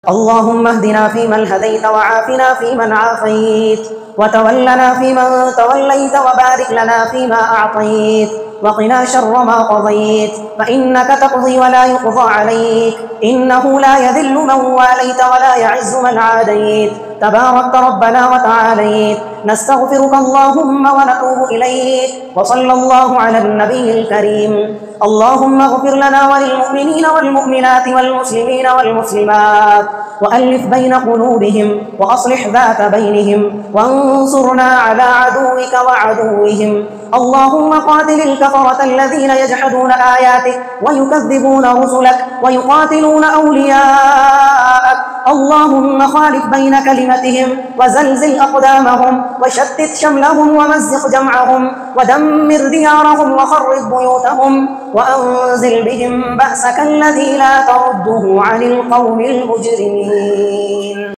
اللهم اهدنا فيمن هديت وعافنا فيمن عافيت وتولنا فيمن توليت وبارك لنا فيما أعطيت وقنا شر ما قضيت فإنك تقضي ولا يقضى عليك إنه لا يذل من واليت ولا يعز من عاديت تباركت ربنا وتعاليت نستغفرك اللهم ونتوب إليك وصلى الله على النبي الكريم. اللهم اغفر لنا وللمؤمنين والمؤمنات والمسلمين والمسلمات وألف بين قلوبهم وأصلح ذات بينهم وانصرنا على عدوك وعدوهم. اللهم قاتل الكفرة الذين يجحدون آياتك ويكذبون رسلك ويقاتلون أولياءك. اللهم خالف بين كلمتهم وزلزل أقدامهم وشتت شملهم ومزق جمعهم ودمر ديارهم وخرب بيوتهم وأنزل بهم بأسك الذي لا ترده عن القوم المجرمين.